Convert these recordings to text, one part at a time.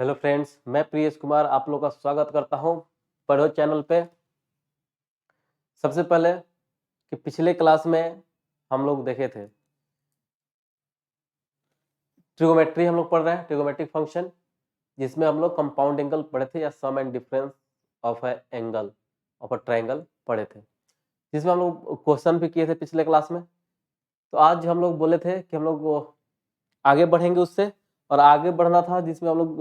Hello friends, मैं प्रियेश कुमार आप लोग का स्वागत करता हूं पढ़ो चैनल पे। सबसे पहले कि पिछले क्लास में हम लोग देखे थे ट्रिगोमेट्री, हम लोग पढ़ रहे हैं ट्रिगोमेट्रिक फंक्शन, जिसमें हम लोग कंपाउंड एंगल पढ़े थे या sum and difference of a angle of a triangle पढ़े थे, जिसमें हम लोग क्वेश्चन भी किए थे पिछले क्लास में। तो आज हम लोग बोले थे कि हम लोग आगे बढ़ेंगे उससे, और आगे बढ़ना था जिसमें हम लोग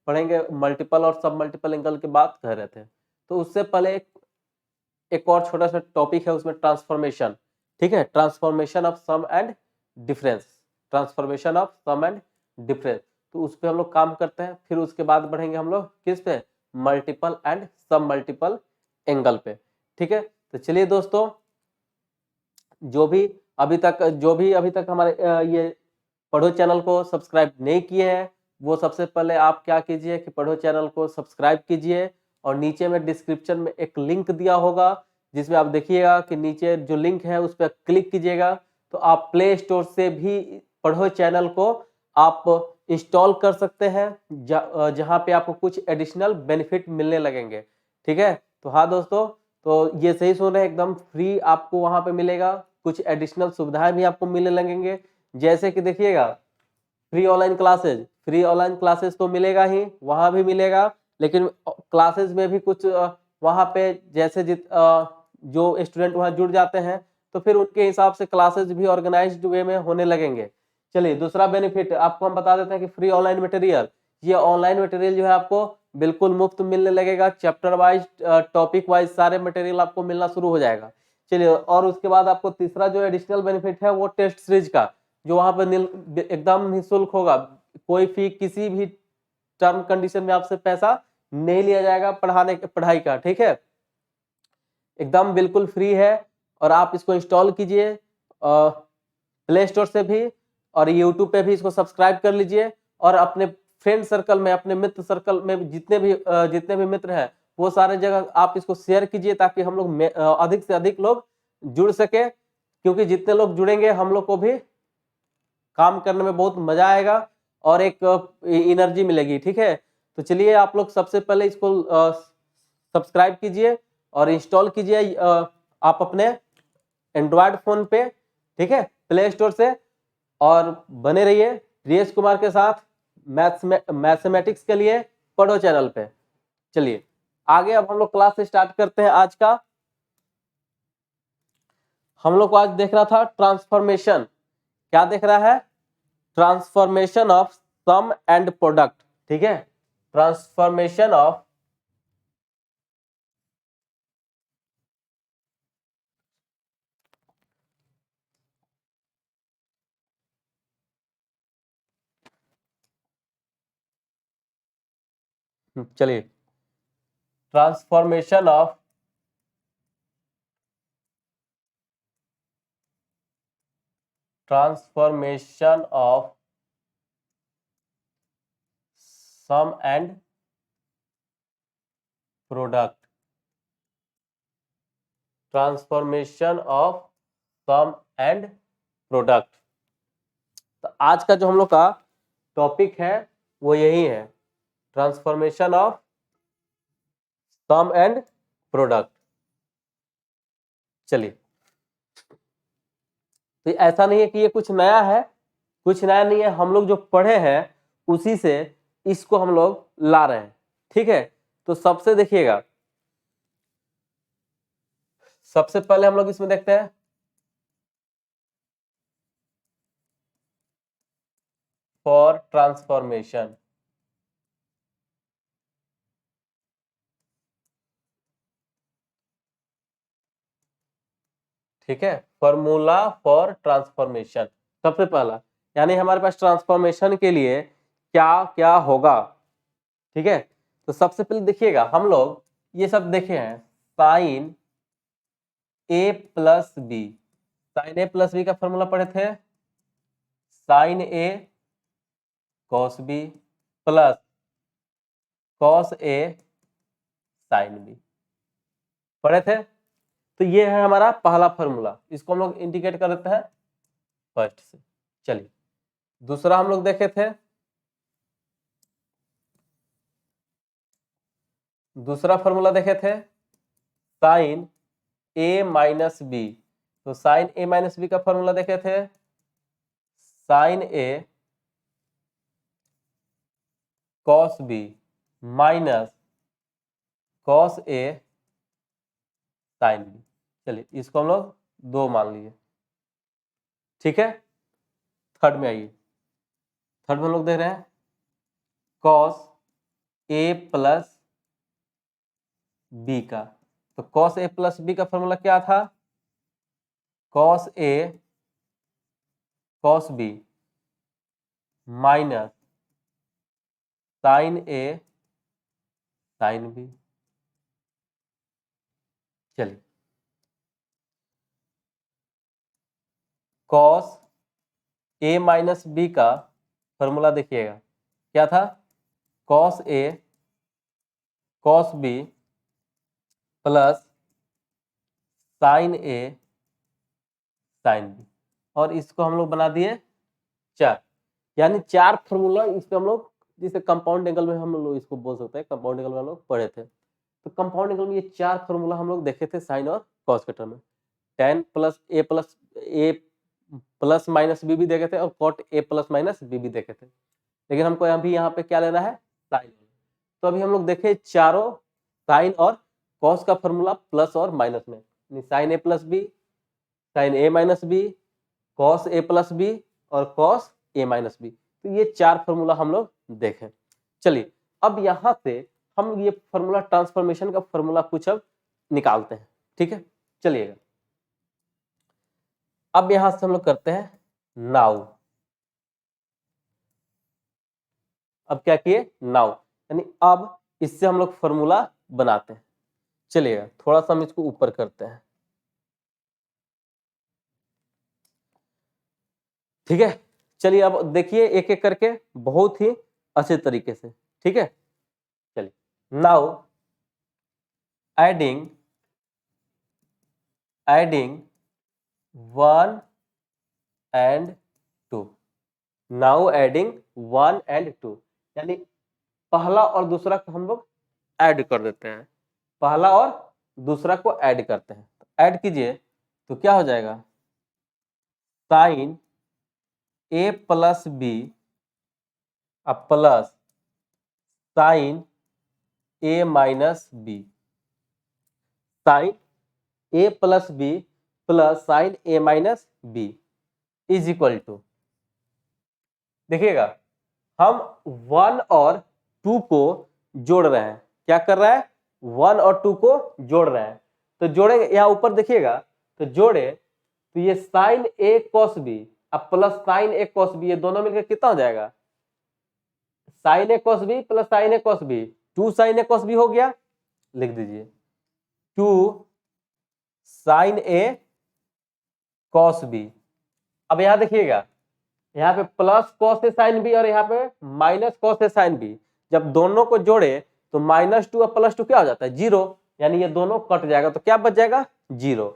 पढ़ेंगे मल्टीपल और सब मल्टीपल एंगल की बात कर रहे थे। तो उससे पहले एक और छोटा सा टॉपिक है उसमें ट्रांसफॉर्मेशन। ठीक है, transformation of sum and difference, transformation of sum and difference. तो उस पर हम लोग काम करते हैं, फिर उसके बाद बढ़ेंगे हम लोग किस पे, मल्टीपल एंड सब मल्टीपल एंगल पे। ठीक है, तो चलिए दोस्तों, जो भी अभी तक हमारे ये पढ़ो चैनल को सब्सक्राइब नहीं किए हैं, वो सबसे पहले आप क्या कीजिए कि पढ़ो चैनल को सब्सक्राइब कीजिए, और नीचे में डिस्क्रिप्शन में एक लिंक दिया होगा, जिसमें आप देखिएगा कि नीचे जो लिंक है उस पर क्लिक कीजिएगा तो आप प्ले स्टोर से भी पढ़ो चैनल को आप इंस्टॉल कर सकते हैं, जहां पे आपको कुछ एडिशनल बेनिफिट मिलने लगेंगे। ठीक है, तो हाँ दोस्तों, तो ये सही सुन रहे हैं, एकदम फ्री आपको वहां पे मिलेगा, कुछ एडिशनल सुविधाएं भी आपको मिलने लगेंगे। जैसे कि देखिएगा, फ्री ऑनलाइन क्लासेस तो मिलेगा ही, वहां भी मिलेगा, लेकिन क्लासेस में भी कुछ वहां पे जैसे जो स्टूडेंट वहां जुड़ जाते हैं तो फिर उनके हिसाब से क्लासेस भी ऑर्गेनाइज्ड वे में होने लगेंगे। चलिए, दूसरा बेनिफिट आपको हम बता देते हैं कि फ्री ऑनलाइन मटेरियल, ये ऑनलाइन मटेरियल जो है आपको बिल्कुल मुफ्त मिलने लगेगा, चैप्टर वाइज टॉपिक वाइज सारे मटेरियल आपको मिलना शुरू हो जाएगा। चलिए, और उसके बाद आपको तीसरा जो एडिशनल बेनिफिट है वो टेस्ट सीरीज का, जो वहां पर एकदम निःशुल्क होगा, कोई फी किसी भी टर्म कंडीशन में आपसे पैसा नहीं लिया जाएगा पढ़ाई का। ठीक है, एकदम बिल्कुल फ्री है, और आप इसको इंस्टॉल कीजिए प्ले स्टोर से भी, और यूट्यूब पे भी इसको सब्सक्राइब कर लीजिए, और अपने फ्रेंड सर्कल में, अपने मित्र सर्कल में जितने भी मित्र हैं वो सारे जगह आप इसको शेयर कीजिए, ताकि हम लोग अधिक से अधिक लोग जुड़ सके, क्योंकि जितने लोग जुड़ेंगे हम लोग को भी काम करने में बहुत मजा आएगा और एक एनर्जी मिलेगी। ठीक है, तो चलिए आप लोग सबसे पहले इसको सब्सक्राइब कीजिए और इंस्टॉल कीजिए आप अपने एंड्रॉयड फोन पे। ठीक है, प्ले स्टोर से, और बने रहिए प्रियेश कुमार के साथ मैथमेटिक्स के लिए पढ़ो चैनल पे। चलिए आगे, अब हम लोग क्लास स्टार्ट करते हैं आज का। हम लोग को आज देख रहा था ट्रांसफॉर्मेशन, क्या देख रहा है, transformation of sum and product. ठीक है, ट्रांसफॉर्मेशन ऑफ चलिए, transformation of sum and product, transformation of sum and product. तो आज का जो हम लोग का टॉपिक है वो यही है, transformation of sum and product. चलिए, तो ऐसा नहीं है कि ये कुछ नया है, कुछ नया नहीं है, हम लोग जो पढ़े हैं उसी से इसको हम लोग ला रहे हैं। ठीक है, तो सबसे देखिएगा, सबसे पहले हम लोग इसमें देखते हैं फॉर ट्रांसफॉर्मेशन। ठीक है, फॉर्मूला फॉर ट्रांसफॉर्मेशन सबसे पहला, यानी हमारे पास ट्रांसफॉर्मेशन के लिए क्या क्या होगा। ठीक है, तो सबसे पहले देखिएगा, हम लोग ये सब देखे हैं, sign A plus B, sine A plus B का फॉर्मूला पढ़े थे, sign A cos B plus cos A sine B पढ़े थे। तो ये है हमारा पहला फॉर्मूला, इसको हम लोग इंडिकेट कर देते हैं फर्स्ट से। चलिए, दूसरा हम लोग देखे थे दूसरा फॉर्मूला देखे थे साइन ए माइनस बी, तो साइन ए माइनस बी का फॉर्मूला देखे थे sign A cos B minus cos A sine B. चलिए इसको हम लोग 2 मान लिए, ठीक है। थर्ड में आइए, थर्ड में हम लोग देख रहे हैं कॉस ए प्लस बी का, तो कॉस ए प्लस बी का फॉर्मूला क्या था, cos A cos B minus sine A sine B. चलिए कॉस ए माइनस बी का फॉर्मूला देखिएगा क्या था, cos A cos B plus sine A sine B, और इसको हम लोग बना दिए 4, यानी 4 फॉर्मूला इस पे हम लोग, जिसे कंपाउंड एंगल में हम लोग इसको बोल सकते हैं, कंपाउंड एंगल में हम लोग पढ़े थे। तो कंपाउंड एंगल में ये 4 फॉर्मूला हम लोग देखे थे साइन और कॉस के टर्म में। tan प्लस ए प्लस माइनस बी भी देखे थे और cot ए प्लस माइनस बी भी देखे थे, लेकिन हमको अभी यहाँ पे क्या लेना है, साइन। तो अभी हम लोग देखे चारों साइन और कॉस का फॉर्मूला प्लस और माइनस में, sign A plus B, sine A minus B, cos A plus B और कॉस ए माइनस बी। तो ये 4 फॉर्मूला हम लोग देखें। चलिए अब यहाँ से हम ये फॉर्मूला ट्रांसफॉर्मेशन का फॉर्मूला कुछ अब निकालते हैं, ठीक है। चलिएगा अब यहां से हम लोग करते हैं नाउ। अब क्या किए, नाउ, यानी अब इससे हम लोग फॉर्मूला बनाते हैं। चलिएगा थोड़ा सा हम इसको ऊपर करते हैं, ठीक है। चलिए अब देखिए एक एक करके बहुत ही अच्छे तरीके से, ठीक है। चलिए now adding 1 and 2, now adding 1 and 2, यानी पहला और दूसरा को हम लोग ऐड कर देते हैं, पहला और दूसरा को ऐड करते हैं। तो ऐड कीजिए तो क्या हो जाएगा, sine A plus B plus sine A minus B, sine A plus B plus sine A minus B is equal to, देखिएगा हम 1 और 2 को जोड़ रहे हैं, क्या कर रहा है, 1 और 2 को जोड़ रहे हैं। तो जोड़ेंगे यहाँ ऊपर देखिएगा, तो जोड़े तो ये साइन ए कॉस बी अब plus sine A cos B, ये दोनों मिलकर कितना हो जाएगा, sine A cos B plus sine A cos B, 2 sine A cos B हो गया, लिख दीजिए 2 साइन ए कॉस बी। अब यहां देखिएगा यहाँ पे plus cos A sine B और यहाँ पे minus cos A sine B, जब दोनों को जोड़े तो -2 और +2 क्या हो जाता है, 0, यानी ये दोनों कट जाएगा, तो क्या बच जाएगा 0।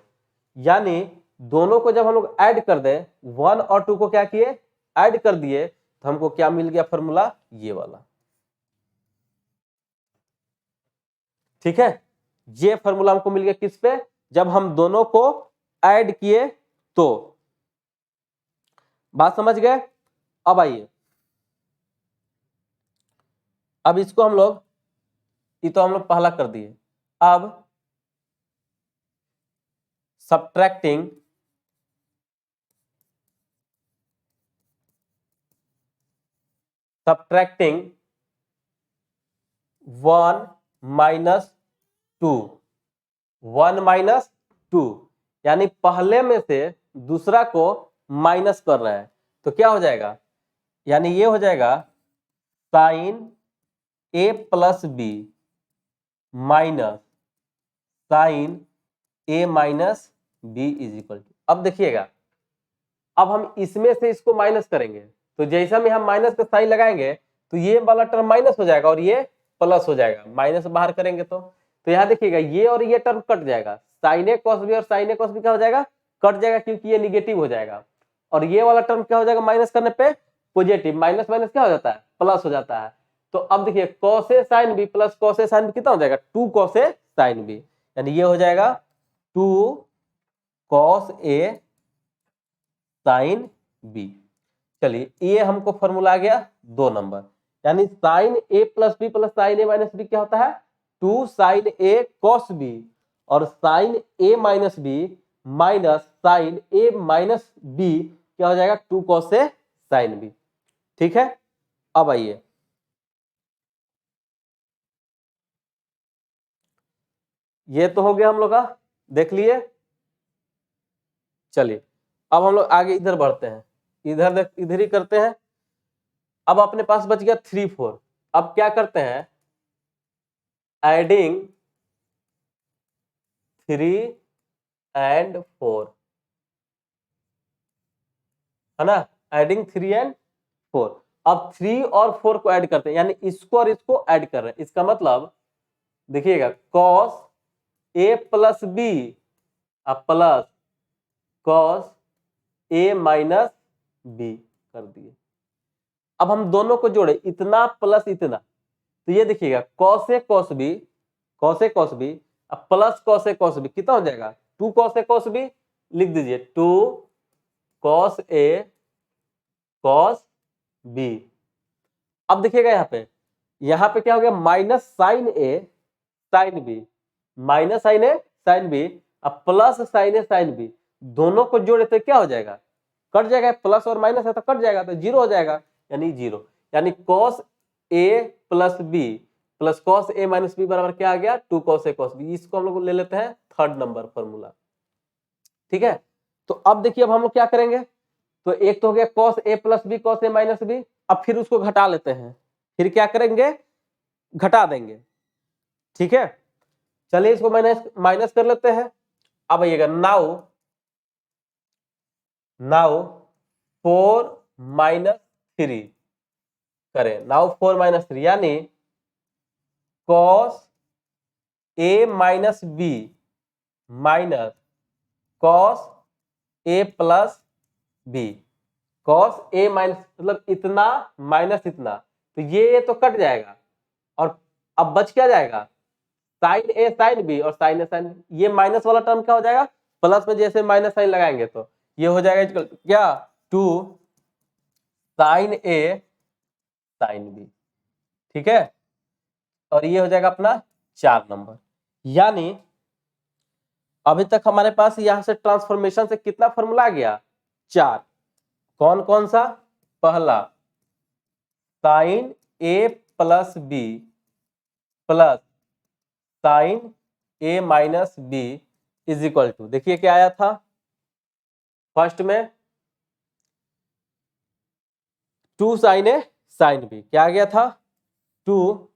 यानी दोनों को जब हम लोग ऐड कर दें, 1 और 2 को क्या किए, ऐड कर दिए, तो हमको क्या मिल गया फॉर्मूला, ये वाला, ठीक है। ये फॉर्मूला हमको मिल गया किस पे, जब हम दोनों को ऐड किए तो। बात समझ गए। अब आइए, अब इसको हम लोग, ये तो हम लोग पहला कर दिए, अब सब्ट्रैक्टिंग सब्ट्रैक्टिंग 1 माइनस 2, 1 माइनस 2, यानी पहले में से दूसरा को माइनस कर रहे हैं, तो क्या हो जाएगा, यानी ये हो जाएगा sine A plus B minus sine A minus B is equal to. अब देखिएगा, अब हम इसमें से इसको माइनस करेंगे, तो जैसे हम यहाँ माइनस का साइन लगाएंगे तो ये वाला टर्म माइनस हो जाएगा और ये प्लस हो जाएगा, माइनस बाहर करेंगे तो यहाँ देखिएगा ये और ये टर्म कट जाएगा, साइन ए कॉस बी और साइन ए कॉस बी क्या हो जाएगा, कट जाएगा, क्योंकि ये निगेटिव हो जाएगा, और ये वाला टर्म क्या हो जाएगा, माइनस करने पे पॉजिटिव, माइनस माइनस क्या हो जाता है, प्लस हो जाता है। तो अब देखिए cos A sin B plus cos A sin B कितना हो जाएगा 2 cos A sin B, यानी ये हो जाएगा 2 cos A sin B। चलिए ये हमको फॉर्मूला आ गया 2 नंबर, यानी sin A plus B plus sine A minus B क्या होता है 2 sin A cos B, और sin A minus B minus sin A minus B क्या हो जाएगा 2 cos A sin B। ठीक है, अब आइए ये तो हो गया हम लोग का, देख लिए। चलिए अब हम लोग आगे इधर बढ़ते हैं, इधर ही करते हैं। अब अपने पास बच गया 3 4। अब क्या करते हैं, एडिंग 3 and 4, है ना, एडिंग 3 and 4। अब 3 और 4 को ऐड करते हैं, यानी इसको और इसको ऐड कर रहे हैं। इसका मतलब देखिएगा cos A plus B plus cos A minus B कर दिए। अब हम दोनों को जोड़े, इतना प्लस इतना, तो ये देखिएगा cos A cos B अब plus cos A cos B कितना हो जाएगा 2 cos A cos B, लिख दीजिए 2 cos A cos B। अब देखिएगा यहाँ पे क्या हो गया minus sine A sine B, minus sine A sine B अब plus sine A sine B, दोनों को जोड़े तो क्या हो जाएगा कट जाएगा, प्लस और माइनस है तो कट जाएगा, तो जीरो हो जाएगा, यानी जीरो। यानी cos A plus B plus cos A minus B बराबर क्या आ गया 2 cos A cos B। इसको हम लोग ले लेते हैं 3rd नंबर फॉर्मूला। ठीक है, तो अब देखिए अब हम लोग क्या करेंगे, तो एक तो हो गया cos A plus B cos A minus B, अब फिर उसको घटा लेते हैं, फिर क्या करेंगे घटा देंगे। ठीक है, चलिए इसको माइनस कर लेते हैं। अब आइएगा नाउ 4 माइनस 3 करें, नाउ 4 माइनस 3 यानी cos A minus B minus cos A plus B, cos A minus मतलब इतना माइनस इतना, तो ये तो कट जाएगा, और अब बच क्या जाएगा साइन A साइन B और साइन A साइन, ये माइनस वाला टर्म क्या हो जाएगा प्लस में जैसे माइनस साइन लगाएंगे तो ये हो जाएगा क्या 2 साइन A साइन B। ठीक है, और ये हो जाएगा अपना 4 नंबर। यानी अभी तक हमारे पास यहां से ट्रांसफॉर्मेशन से कितना फॉर्मूला आ गया 4। कौन कौन सा, पहला sine A plus B plus sine A minus B is equal to, देखिए क्या आया था फर्स्ट में 2 साइन A साइन B, क्या आ गया था 2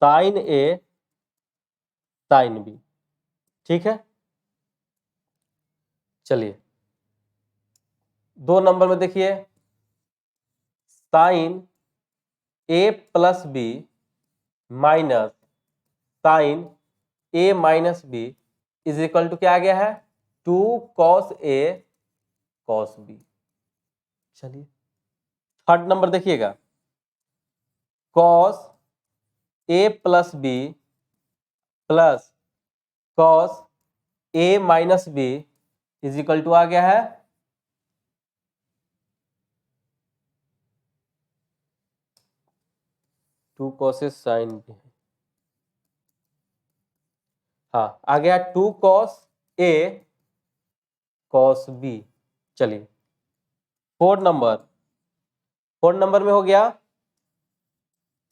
साइन A साइन B। ठीक है, चलिए 2 नंबर में देखिए sine A plus B minus sine A minus B is equal to क्या आ गया है 2 cos A cos B। चलिए 3rd नंबर देखिएगा cos A plus B plus cos A minus B is equal to आ गया है 2 cos A sin B। हाँ आ गया 2 cos A cos B। चलिए 4 नंबर में हो गया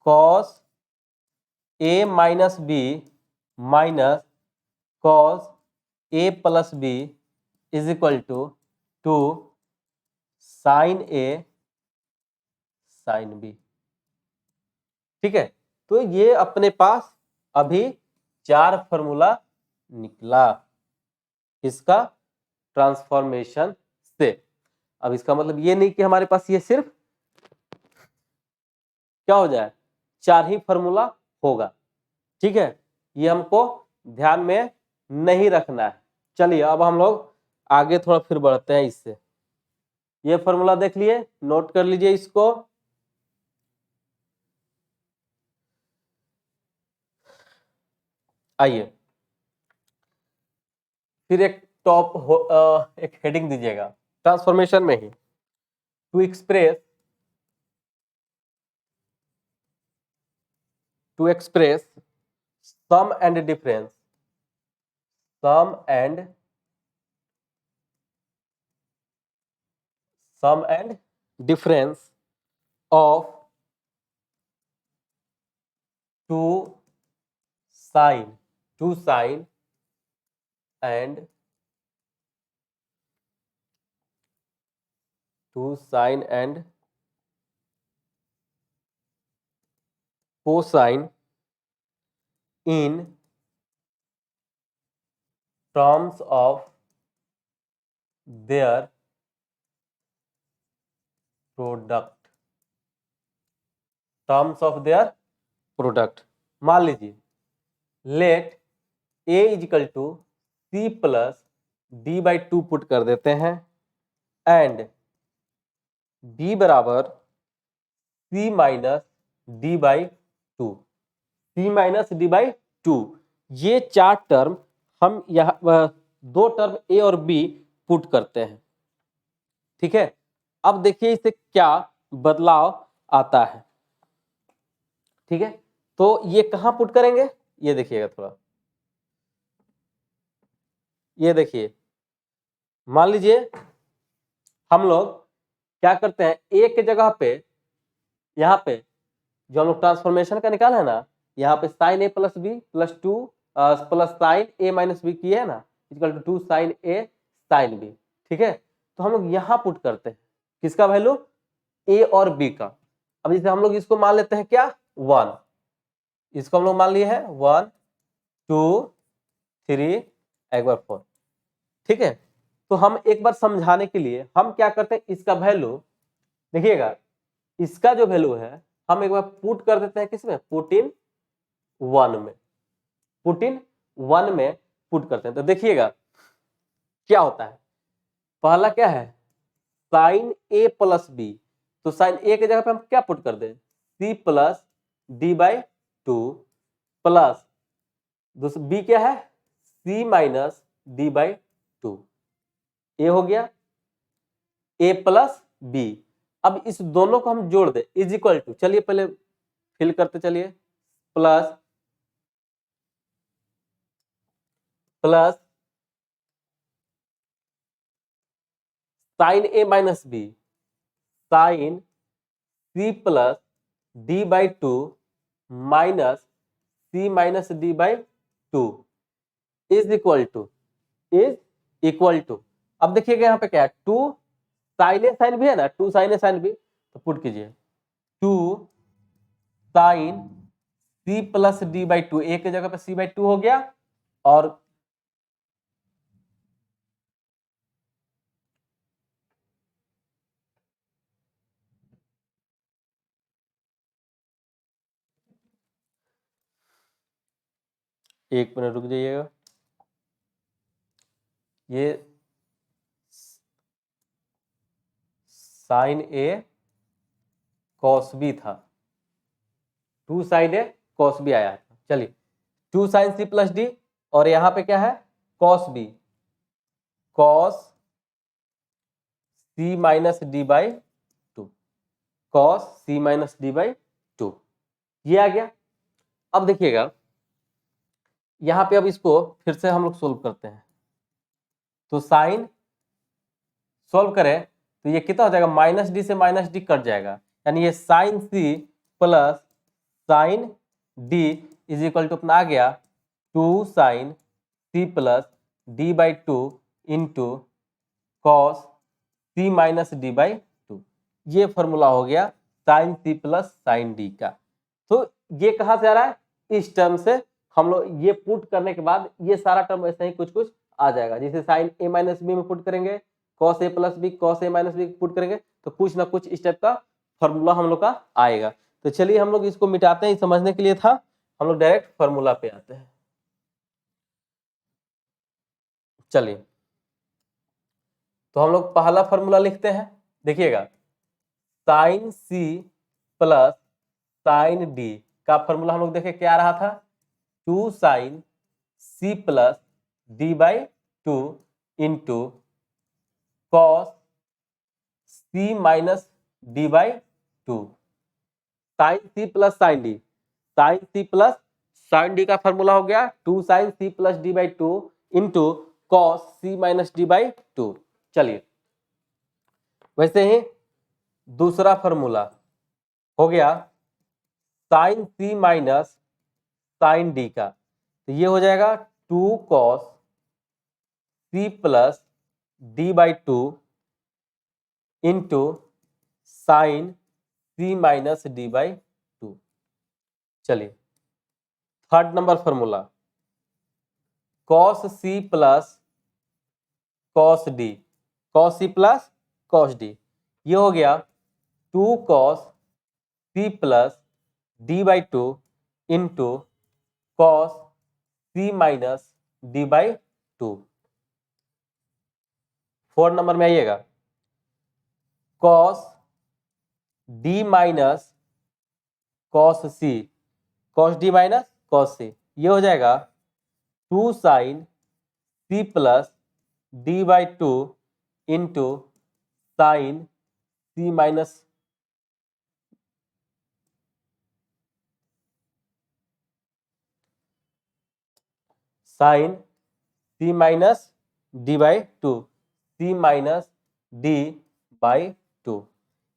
cos A minus B minus cos A plus B is equal to 2 sine A sine B। ठीक है, तो ये अपने पास अभी 4 फॉर्मूला निकला इसका ट्रांसफॉर्मेशन से। अब इसका मतलब ये नहीं कि हमारे पास ये सिर्फ क्या हो जाए 4 ही फॉर्मूला होगा। ठीक है, ये हमको ध्यान में नहीं रखना है। चलिए अब हम लोग आगे थोड़ा फिर बढ़ते हैं इससे। ये फॉर्मूला देख लिए, नोट कर लीजिए इसको। आइए फिर एक एक हेडिंग दीजिएगा ट्रांसफॉर्मेशन में ही, to express sum and difference, sum and difference of two sine and cosine in terms of their product. मान लीजिए let a is equal to C plus D by two put कर देते हैं एंड b बराबर c minus D by two, ये चार term हम यहाँ दो टर्म a और b पुट करते हैं। ठीक है, अब देखिए इससे क्या बदलाव आता है। ठीक है, तो ये कहां पुट करेंगे, ये देखिएगा थोड़ा, ये देखिए मान लीजिए हम लोग क्या करते हैं, ए के जगह पे यहाँ पे जो हम लोग ट्रांसफॉर्मेशन का निकाला है ना, यहाँ पे sine A plus B plus two plus sine A minus B किए है ना, equal to sine A sine B. ठीक है, तो हम लोग यहाँ पुट करते हैं किसका वैल्यू, ए और बी का। अब जैसे हम लोग इसको मान लेते हैं क्या, 1, इसको हम लोग मान लिए हैं 1 2 3 एक बार 4। ठीक है, तो हम एक बार समझाने के लिए हम क्या करते हैं, इसका वैल्यू देखिएगा, इसका जो वैल्यू है हम एक बार पुट कर देते हैं किसमें, पुट इन 1 में, पुट करते हैं। तो देखिएगा क्या होता है, पहला क्या है साइन ए प्लस बी, तो साइन ए के जगह पे हम क्या पुट कर दें, C plus D by two plus B क्या है C minus D by two, A हो गया ए प्लस बी। अब इस दोनों को हम जोड़ दे इज इक्वल टू, चलिए पहले फिल करते चलिए, plus sine A minus B sine C plus D by two minus C minus D by two is equal to, अब देखिएगा यहाँ पे क्या है, टू साइन ए साइन भी है ना, टू साइन ए साइन भी, तो पुट कीजिए two sine C plus D by two, A के जगह पे सी बाई टू हो गया, और एक मिनट रुक जाइएगा, ये साइन ए कॉस बी था, two sine A cos B आया था। चलिए two sine C plus D, और यहां पे क्या है cos B, cos C minus D by two, cos C minus D by two, ये आ गया। अब देखिएगा यहां पे अब इसको फिर से हम लोग सोल्व करते हैं, तो साइन सोल्व करें तो ये कितना हो जाएगा, माइनस डी से माइनस डी कट जाएगा, यानी ये sine C plus sine D is equal to अपना आ गया two sine C plus D by two into cos C minus D by two, ये फॉर्मूला हो गया sine C plus sine D का। तो ये कहां से आ रहा है, इस टर्म से हम लोग ये पुट करने के बाद ये सारा टर्म ऐसे ही कुछ कुछ आ जाएगा, जैसे साइन ए माइनस बी में पुट करेंगे, cos A plus B, cos A minus B put करेंगे, तो कुछ ना कुछ इस टाइप का फॉर्मूला हम लोग का आएगा। तो चलिए हम लोग इसको मिटाते हैं, समझने के लिए था, हम लोग डायरेक्ट फॉर्मूला पे आते हैं। चलिए तो हम लोग पहला फॉर्मूला लिखते हैं, देखिएगा sine C plus sine D का फॉर्मूला हम लोग देखे क्या रहा था, 2 sine C plus D by 2 into cos C minus D by 2। Sine C plus sine D, sine C plus sine D का फॉर्मूला हो गया 2 sine C plus D by 2 into cos C minus D by 2। चलिए वैसे ही दूसरा formula हो गया sine C minus sine D का, तो ये हो जाएगा 2 cos C plus D by 2 into sine C minus D by 2। चलिए third number formula cos C plus cos D, cos C plus cos D, ये हो गया 2 cos C plus D by 2 into cos C minus D by 2। Fourth number में आइएगा cos D minus cos C, cos D minus cos C, ये हो जाएगा 2 sine C plus D by 2 into sine C minus sine C minus D by 2, C minus D by 2।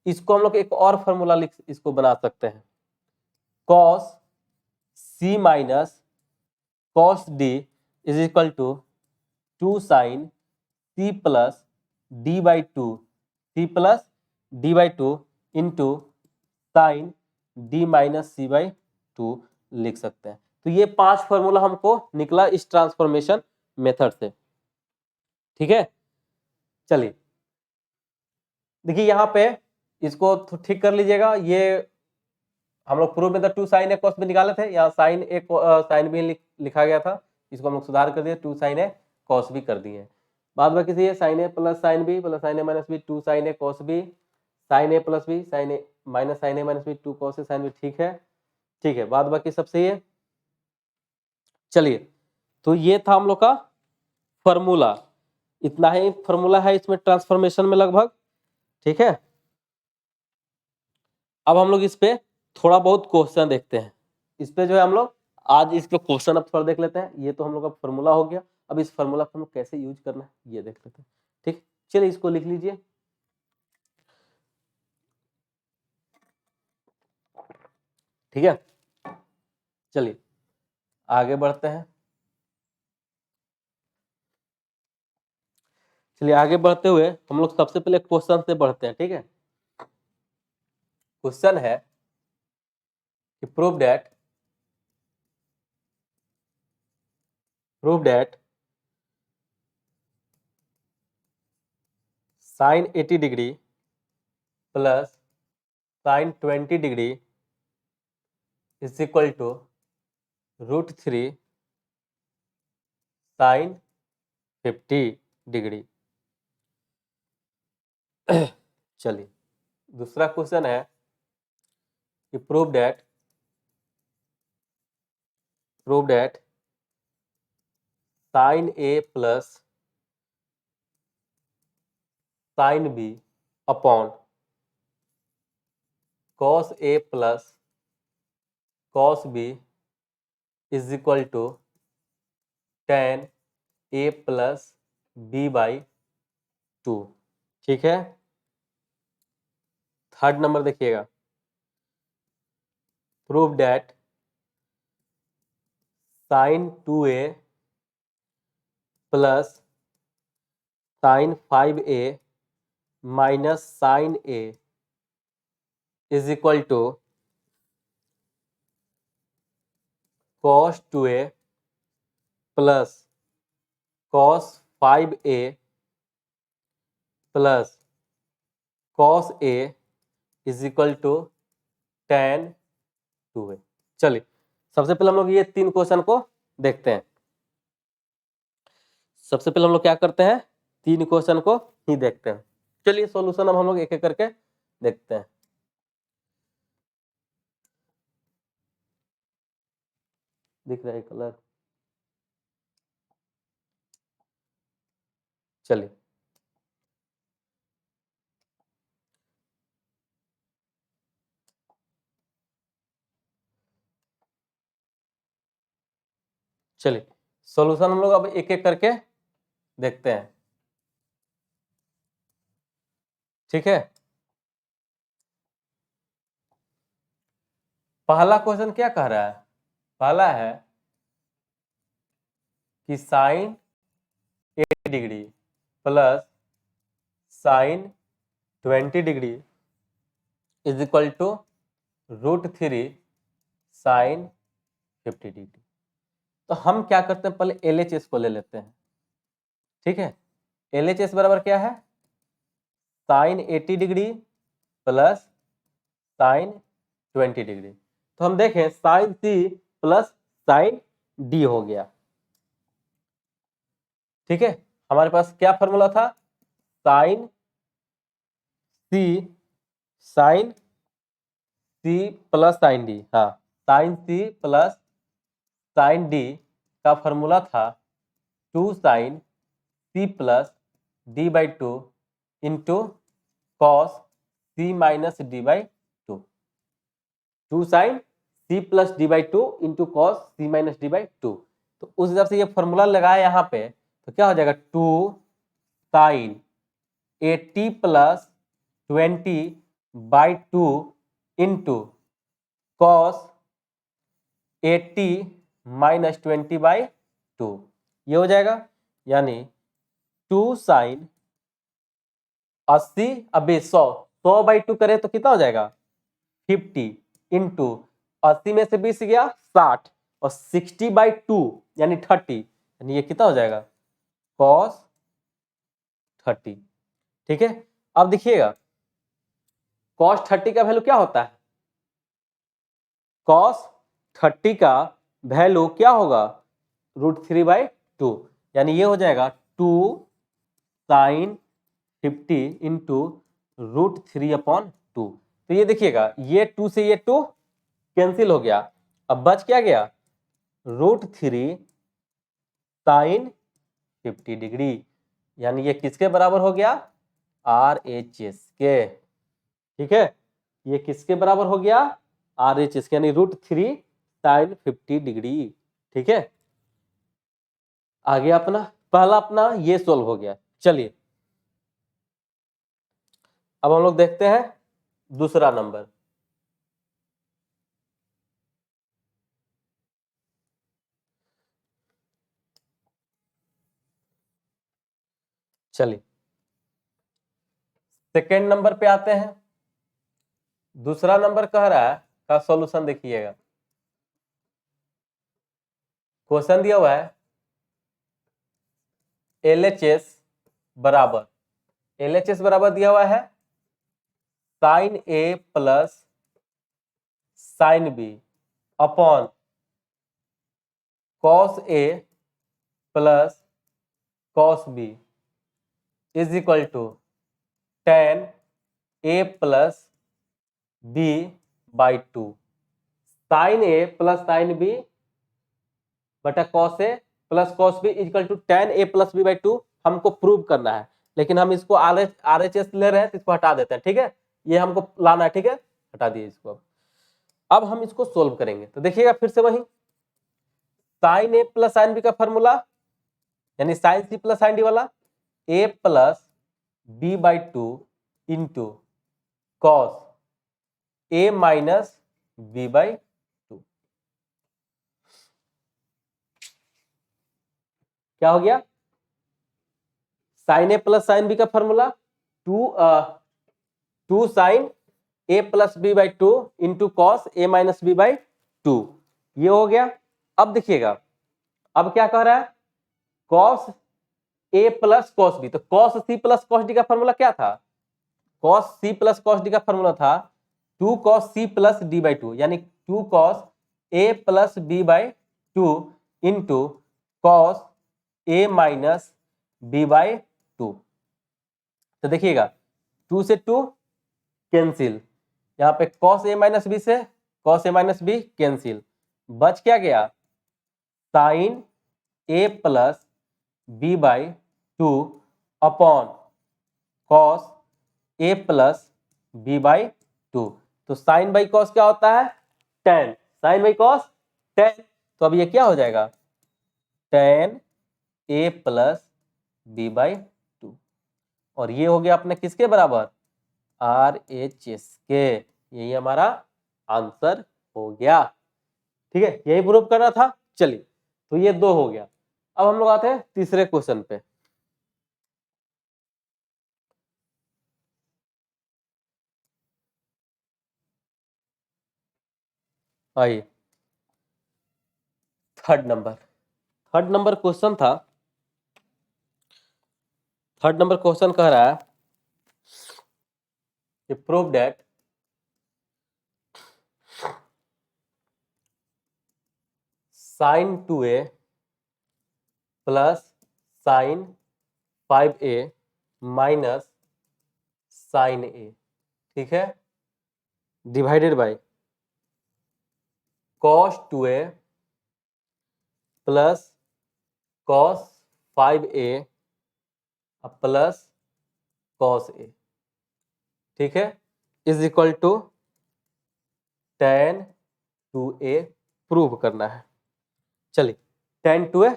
इसको हम लोग एक और फॉर्मूला लिख इसको बना सकते हैं, cos C minus cos D is equal to 2 sine C plus D by 2, C plus D by 2 into sine D minus C by 2 लिख सकते हैं। तो ये 5 फॉर्मूला हमको निकला इस ट्रांसफॉर्मेशन मेथड से, ठीक है। चलिए देखिए यहाँ पे इसको ठीक कर लीजिएगा, ये हम लोग प्रूफ में तो 2 साइन ए कॉस बी निकाले थे, यहाँ साइन ए साइन बी लिखा गया था, इसको हम लोग सुधार कर दिए 2 साइन ए कॉस बी कर दिए। बाद बाकी से sine A plus sine B plus sine A minus B 2 sine A cos B, sine A plus B sine A minus B 2 cos A sine B, ठीक है, ठीक है, बाद बाकी सब सही है। चलिए तो ये था हम लोग का फॉर्मूला, इतना ही फॉर्मूला है इसमें ट्रांसफॉर्मेशन में लगभग, ठीक है। अब हम लोग इस पे थोड़ा बहुत क्वेश्चन देखते हैं, इस पे जो है हम लोग आज इसके क्वेश्चन अब थोड़ा देख लेते हैं। ये तो हम लोग का फॉर्मूला हो गया, अब इस फॉर्मूला को हम लोग कैसे यूज करना है ये देख लेते हैं, ठीक। चलिए इसको लिख लीजिए, ठीक है। चलिए आगे बढ़ते हैं, चलिए आगे बढ़ते हुए हम लोग सबसे पहले क्वेश्चन से बढ़ते हैं, ठीक है। क्वेश्चन है कि prove that sine 80 degree plus sine 20 degree is equal to √3 sine 50 degree. चलिए दूसरा क्वेश्चन है कि prove that sine A plus sine B upon cos A plus cos B is equal to tan A plus B by 2, ठीक है। Third number देखिएगा, prove that sine 2a plus sine 5a minus sine a is equal to cos 2a plus cos 5a plus cos a is equal to tan 2a। चलिए सबसे पहले हम लोग ये 3 question को देखते हैं। सबसे पहले हम लोग क्या करते हैं, 3 क्वेश्चन को ही देखते हैं। चलिए सॉल्यूशन अब हम लोग एक एक करके देखते हैं। दिख रहा है कलर? चलिए चलिए सॉल्यूशन हम लोग अब एक एक करके देखते हैं, ठीक है। पहला क्वेश्चन क्या कह रहा है? पहला है कि sine 80 degree plus sine 20 degree is equal to √3 sine 50 degree. तो हम क्या करते हैं, पहले LHS को ले लेते हैं, ठीक है। LHS बराबर क्या है? Sine 80 degree plus sine 20 degree. तो हम देखें sine C plus sine D हो गया, ठीक है। हमारे पास क्या फॉर्मूला था? Sine C sine C plus sine D, हाँ, sine C plus sine D का फॉर्मूला था 2 sine C plus D/2 into cos C minus D/2, 2 sine C plus D/2 into cos C minus D/2। तो उस हिसाब से ये formula लगाया यहाँ पे, तो क्या हो जाएगा? 2 sine 80 plus 20/2 into cos 80 minus 20/2, ये हो जाएगा। यानी 2 साइन 80, अबे 100/2 करें तो कितना हो जाएगा? 50 इंटू 80 में से 20 गया 60 और 60/2 यानी 30, यानी ये कितना हो जाएगा? cos 30, ठीक है। अब देखिएगा cos 30 का वैल्यू क्या होता है? cos 30 का वैल्यू क्या होगा? √3/2, यानी ये हो जाएगा 2 साइन 50 इंटू √3/2। तो ये देखिएगा, ये 2 से ये 2 कैंसिल हो गया, अब बच क्या गया? √3 साइन 50 डिग्री, यानी ये किसके बराबर हो गया? RHS के, ठीक है। ये किसके बराबर हो गया? RHS के, यानी √3 साइन 50 डिग्री, ठीक है। आगे अपना पहला अपना ये सोल्व हो गया। चलिए अब हम लोग देखते हैं दूसरा नंबर। चलिए सेकेंड नंबर पे आते हैं। दूसरा नंबर कह रहा है का सॉल्यूशन देखिएगा। क्वेश्चन दिया हुआ है LHS बराबर दिया हुआ है sine A plus sine B upon cos A plus cos B is equal to tan A plus B/2। Sine A plus sine B बटा cos A plus cos B equal to tan A plus B/2 हमको prove करना है, लेकिन हम इसको RHS ले रहे हैं तो इसको हटा देते हैं, ठीक है। ये हमको लाना है, ठीक है, हटा दिए इसको। अब हम इसको सोल्व करेंगे, तो देखिएगा फिर से वही sine A plus sine B का फॉर्मूला, यानी sine C plus sine D वाला, A plus B/2 into cos A minus B/2। क्या हो गया? Sine A plus sine B का formula 2 sine A plus B/2 into cos A minus B/2, ये हो गया। अब देखिएगा अब क्या कह रहा है? Cos A plus cos B, तो cos C plus cos D का फॉर्मूला क्या था? Cos C plus cos D का फॉर्मूला था 2 कॉस C प्लस D/2, यानी 2 cos A plus B/2 into cos A minus B/2। तो देखिएगा 2 से 2 कैंसिल, यहाँ पे cos a माइनस बी से cos a minus B cancel, बच क्या गया sin a plus B by 2 upon cos a plus B by 2। तो साइन बाई कॉस क्या होता है tan, sine by cos tan। तो अब ये क्या हो जाएगा tan a plus B by 2, और ये हो गया अपने किसके बराबर RHS के। यही हमारा आंसर हो गया। ठीक है, यही प्रूव करना था। चलिए, तो ये 2 हो गया। अब हम लोग आते हैं तीसरे क्वेश्चन पे। आइए, थर्ड नंबर क्वेश्चन था। थर्ड नंबर क्वेश्चन कह रहा है कि prove that sin 2a plus sin 5a minus sin a, ठीक है, divided by cos 2a plus cos 5a plus cos a, ठीक है, is equal to tan 2a prove करना है। चलिए, tan 2a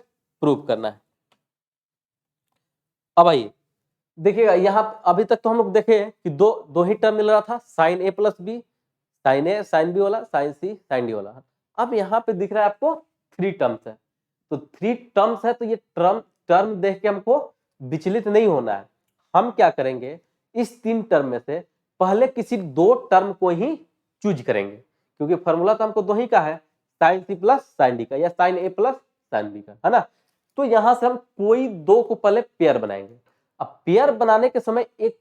प्रूव करना है। अब आइए देखिएगा, यहाँ अभी तक तो हम लोग देखे कि दो ही टर्म मिल रहा था, sine A plus B, sine A sine B वाला, साइन सी साइन डी वाला। अब यहाँ पे दिख रहा है आपको 3 टर्म्स है। तो 3 टर्म्स है, तो ये टर्म देख के हमको विचलित नहीं होना है। हम क्या करेंगे, इस 3 टर्म में से पहले किसी 2 टर्म को ही चूज करेंगे, क्योंकि फॉर्मूला तो हमको 2 ही का है, sine C plus sine D का या sine A plus sine B का, है ना। तो यहां से हम कोई 2 को पहले पेयर बनाएंगे। अब पेयर बनाने के समय एक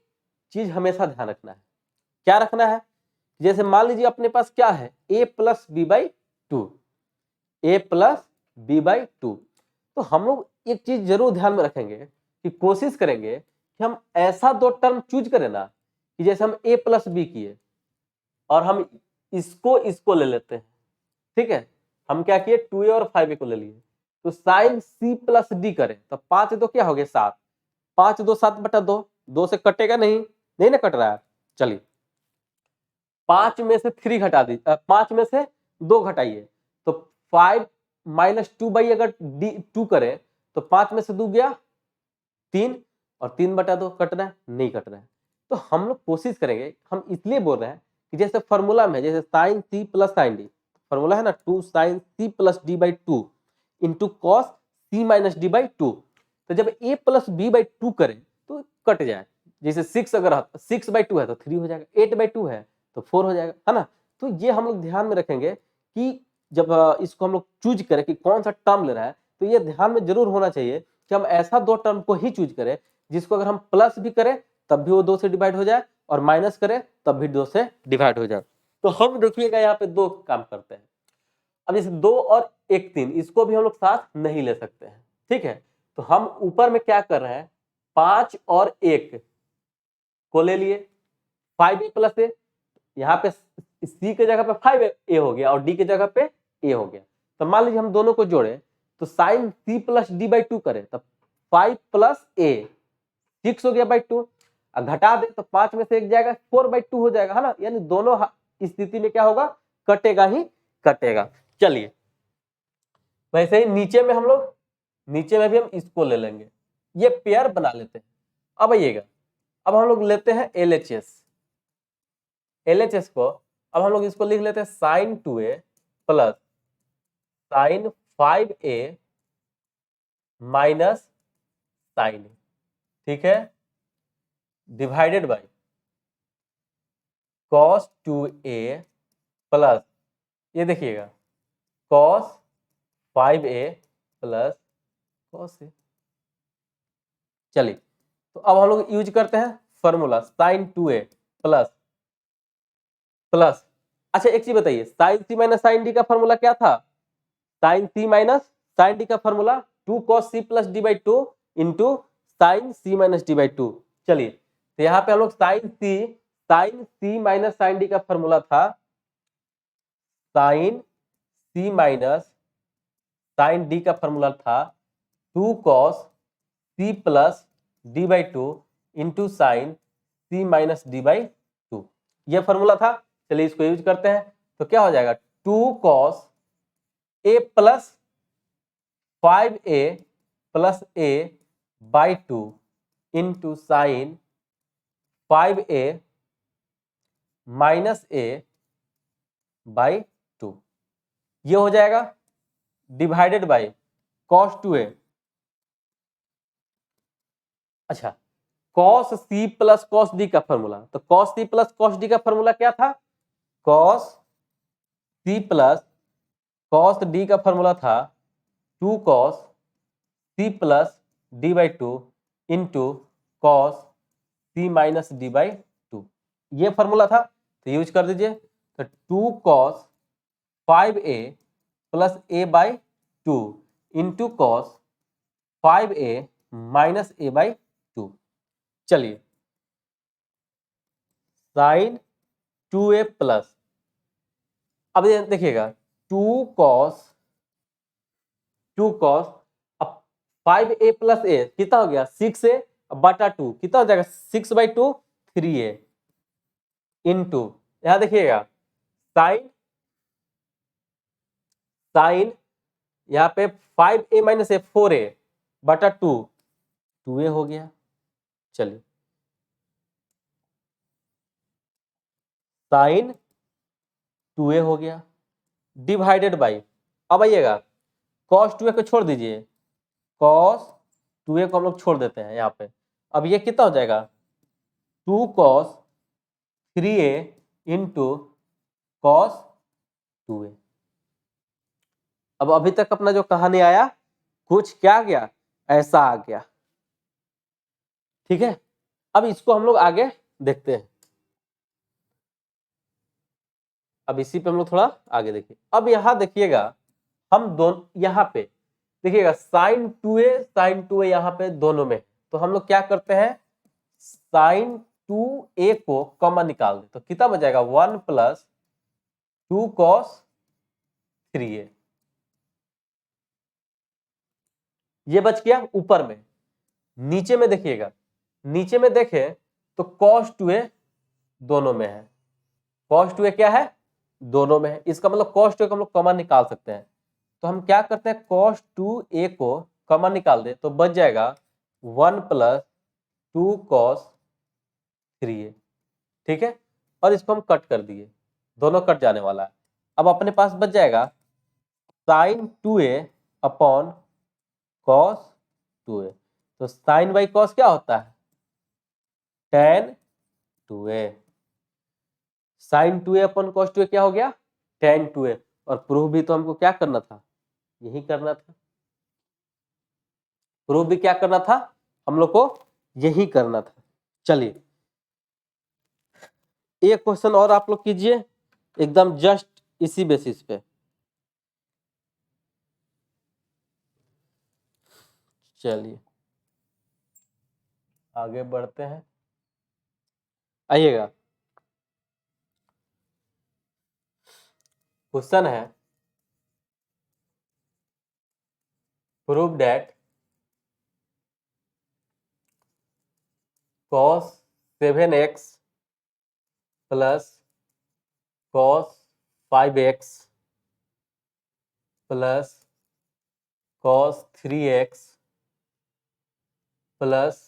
चीज हमेशा ध्यान रखना है। क्या रखना है, जैसे मान लीजिए अपने पास क्या है a plus B by 2, A plus B by 2। तो हम लोग एक चीज जरूर ध्यान में रखेंगे कि कोशिश करेंगे कि हम ऐसा 2 टर्म चूज करें ना, कि जैसे हम a प्लस बी किए और हम इसको ले लेते हैं, ठीक है। हम क्या किए 2a और 5a को ले लिए, तो साइन c प्लस डी करें तो 5 2 क्या हो गया 7, 5 2 7/2, 2 से कटेगा नहीं ना कट रहा है। चलिए, 5 में से 3 घटा दीजिए, 5 में से 2 घटाइए, तो 5 माइनस 2 बाई अगर डी 2 करें तो 5 में से 2 गया 3, और 3/2 कट रहा है नहीं कट रहा है। तो हम लोग कोशिश करेंगे, हम इसलिए बोल रहे हैं कि जैसे फॉर्मूला में जैसे sine C plus sine D, formula है ना 2 sine C plus D by 2 into cos C minus D by 2। तो जब a प्लस बी बाई 2 करें तो कट जाए, जैसे 6 अगर 6/2 है तो 3 हो जाएगा, 8/2 है तो 4 हो जाएगा, है ना। तो ये हम लोग ध्यान में रखेंगे कि जब इसको हम लोग चूज करें कि कौन सा टर्म ले रहा है, तो ये ध्यान में जरूर होना चाहिए कि हम ऐसा 2 टर्म को ही चूज करें जिसको अगर हम प्लस भी करें तब भी वो 2 से डिवाइड हो जाए, और माइनस करें तब भी 2 से डिवाइड हो जाए। तो हम देखिएगा यहाँ पे 2 काम करते हैं। अब जैसे 2 और 1 3 इसको भी हम लोग साथ नहीं ले सकते हैं, ठीक है। तो हम ऊपर में क्या कर रहे हैं, 5 और 1 को ले लिए, 5a प्लस ए, यहाँ पे सी के जगह पे 5a हो गया और डी के जगह पे a हो गया। तो मान लीजिए हम दोनों को जोड़े तो sine C plus D by 2 करें तब 5 प्लस a 6 हो गया बाई 2, घटा दे तो 5 में से 1 जाएगा 4/2 हो जाएगा, है ना। यानी दोनों स्थिति में क्या होगा, कटेगा ही कटेगा। चलिए, वैसे ही नीचे में भी हम इसको ले लेंगे, ये पेयर बना लेते हैं। अब आइएगा, अब हम लोग लेते हैं LHS को। अब हम लोग इसको लिख लेते हैं sine 2a plus sine 5a minus sine a, ठीक है, divided by cos 2a plus ये देखिएगा cos 5a plus cos a। चलिए, तो अब हम लोग यूज करते हैं फॉर्मूला साइन 2a प्लस अच्छा एक चीज बताइए, sine C minus sine D का फॉर्मूला क्या था, sine C minus sine D का formula 2 cos c plus D by 2 into sine C minus D by 2। चलिए, तो यहाँ पे हम लोग sine C minus sine D का फॉर्मूला था, sine C minus sine D का फॉर्मूला था 2 cos C plus D by two into sine C minus D by to, यह फॉर्मूला था। चलिए इसको यूज करते हैं, तो क्या हो जाएगा 2 cos A plus 5a plus A by two into sign 5a minus A by two, ये हो जाएगा डिवाइडेड बाई cos 2a। अच्छा, cos c plus cos d का फॉर्मूला, तो cos c plus cos d का फॉर्मूला क्या था, cos c plus cos d का फॉर्मूला था 2 cos c plus d by two into cos c minus d by two, ये formula था, तो यूज कर दीजिए। तो 2 cos 5a plus a by two into cos 5a minus a by two. चलिए sign 2a plus, अब ये देखिएगा 2 cos अब 5a प्लस a कितना हो गया 6a बटा 2, कितना हो जाएगा 6 बाई टू 3a इंटू, यहां देखिएगा साइन यहाँ पे 5a माइनस ए 4a बटा 2a हो गया। चलिए साइन 2a हो गया डिवाइडेड बाई, अब आइएगा cos 2a को छोड़ दीजिए, cos 2a को हम लोग छोड़ देते हैं यहाँ पे, अब ये कितना हो जाएगा 2 cos 3a into cos 2a। अब अभी तक अपना जो कहानी आया कुछ क्या गया ऐसा आ गया, ठीक है। अब इसको हम लोग आगे देखते हैं, अब इसी पे हम लोग थोड़ा आगे देखिए। अब यहां देखिएगा हम दोनों यहाँ पे देखिएगा साइन 2a यहाँ पे दोनों में, तो हम लोग क्या करते हैं साइन 2a को कॉमन निकाल दे, तो कितना बच जाएगा 1 प्लस 2 cos 3a, ये बच गया ऊपर में। नीचे में देखिएगा, नीचे में देखें तो cos 2a दोनों में है, cos 2a क्या है दोनों में है, इसका मतलब cos 2a को हम लोग कॉमन निकाल सकते हैं। तो हम क्या करते हैं cos 2a को कॉमन निकाल दे, तो बच जाएगा 1 प्लस 2 cos 3a, ठीक है। और इसको हम कट कर दिए, दोनों कट जाने वाला है। अब अपने पास बच जाएगा sign 2a upon cos 2a, तो साइन बाई cos क्या होता है tan 2a, sign 2a upon cos 2a क्या हो गया tan 2a। और प्रूफ भी तो हमको क्या करना था यही करना था, प्रूफ भी क्या करना था हम लोग को यही करना था। चलिए एक क्वेश्चन और आप लोग कीजिए एकदम जस्ट इसी बेसिस पे। चलिए आगे बढ़ते हैं, आइएगा क्वेश्चन है prove that cos 7x plus cos 5x plus cos 3x plus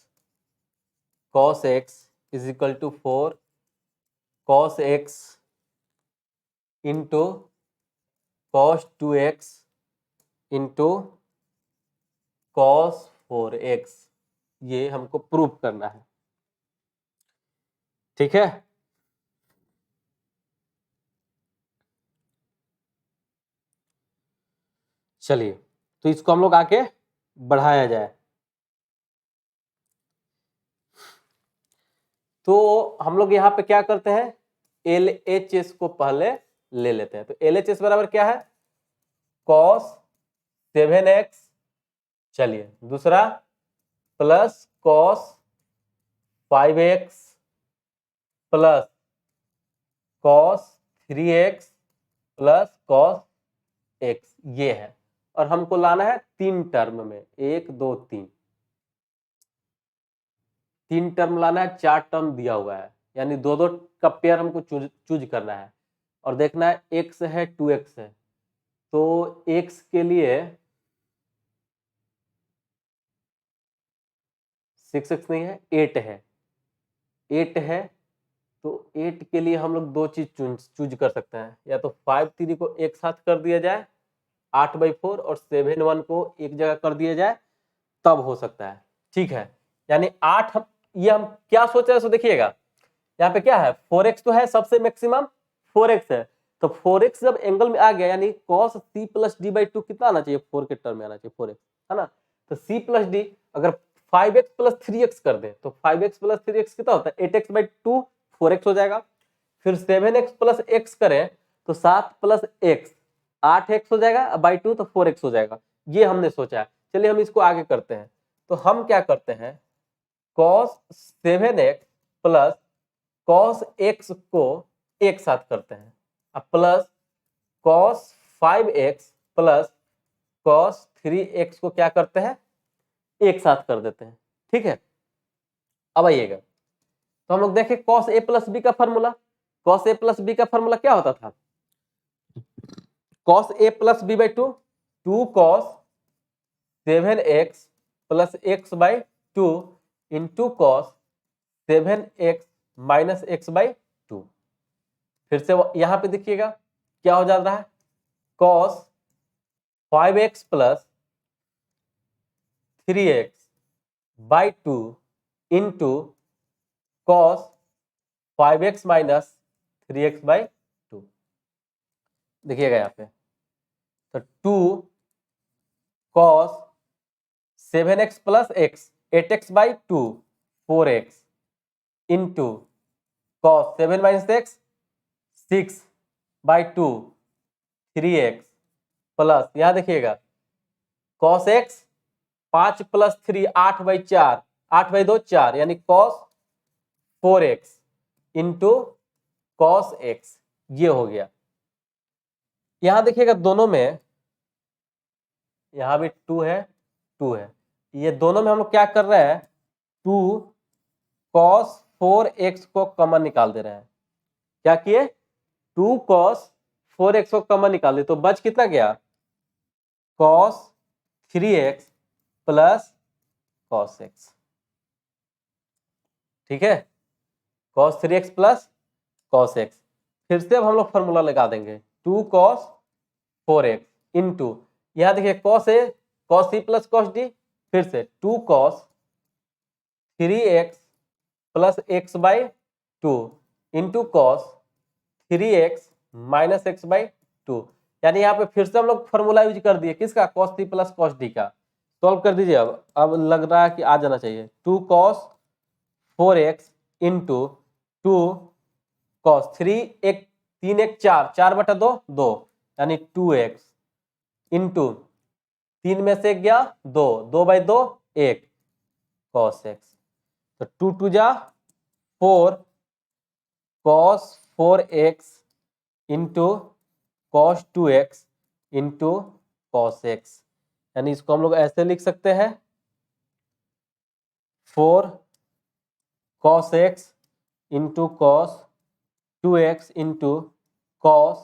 cos x is equal to 4 cos x into cos 2x into cos 4x, ये हमको प्रूव करना है, ठीक है। चलिए तो इसको हम लोग आके बढ़ाया जाए, तो हम लोग यहाँ पे क्या करते हैं LHS को पहले ले लेते हैं। तो LHS बराबर क्या है cos 7x, चलिए दूसरा plus cos 5x plus cos 3x plus cos x, ये है। और हमको लाना है 3 टर्म में, 1 2 3, 3 टर्म लाना है, 4 टर्म दिया हुआ है, यानी 2-2 का पेयर हमको चूज करना है। और देखना है x है 2x है, तो x के लिए 6x नहीं है, 8 है, 8 है, तो 8 के लिए हम लोग 2 चीज चूज कर सकते हैं, या तो 5 3 को एक साथ कर दिया जाए 8/4 और 7 1 को एक जगह कर दिया जाए, तब हो सकता है। ठीक है, यानी 8 ये हम क्या सोच रहे हैं, सो देखिएगा यहाँ पे क्या है, 4x तो है, सबसे मैक्सिमम 4x है, तो 4x जब एंगल में आ गया, यानी cos c प्लस d/2 कितना आना चाहिए, 4 के टर्म में आना चाहिए 4x, है ना। तो c प्लस डी अगर 5x प्लस 3x कर दे तो 5x प्लस 3x कितना होता है, 8x/2 4x हो जाएगा। फिर 7x प्लस x करें तो 7 प्लस x 8x हो जाएगा, बाई 2 तो 4x हो जाएगा, ये हमने सोचा है। चलिए हम इसको आगे करते हैं, तो हम क्या करते हैं, cos 7x plus cos x को एक साथ करते हैं, अब plus cos 5x plus cos 3x को क्या करते हैं, एक साथ कर देते हैं। ठीक है, अब आइएगा, तो हम लोग देखें cos a प्लस बी का formula, cos a plus B का फॉर्मूला क्या होता था, cos a plus b/2, 2 cos 7x plus x/2 into cos 7x minus x/2। फिर से यहां पे देखिएगा क्या हो जा रहा है, cos 5x plus 3x/2 into cos 5x minus 3x/2। देखिएगा यहाँ पे, तो 2 cos 7x plus x 8x/2 4x into cos 7 minus x 6/2 3x plus, यहाँ देखिएगा cos x 5 प्लस 3 8/4, 8/2 4, यानी cos 4x into cos x, ये हो गया। यहां देखिएगा दोनों में, यहां भी 2 है 2 है, ये दोनों में हम लोग क्या कर रहे हैं, 2 cos 4x को कॉमन निकाल दे रहे हैं। क्या किए, 2 cos 4x को कॉमन निकाल दे, तो बच कितना गया, cos 3x plus cos x। ठीक है, cos 3x plus cos x। फिर से अब हम लोग फॉर्मूला लगा देंगे, 2 cos 4x इंटू, यहां देखिए cos a cos c plus cos d, फिर से 2 cos 3x plus x/2 into cos 3x minus x/2, यानी यहाँ पे फिर से हम लोग फॉर्मूला यूज कर दिए, किसका, cos c plus cos d का। सॉल्व कर दीजिए, अब लग रहा है कि आ जाना चाहिए, 2 cos 4x इंटू 2 cos 3 1 4 4/2 2, यानी 2x इंटू 3 में से गया 2, 2/2 1 cos x, तो 2 2 जा 4 cos 4x into cos 2x into cos x, यानी इसको हम लोग ऐसे लिख सकते हैं, 4 cos x into cos 2x into cos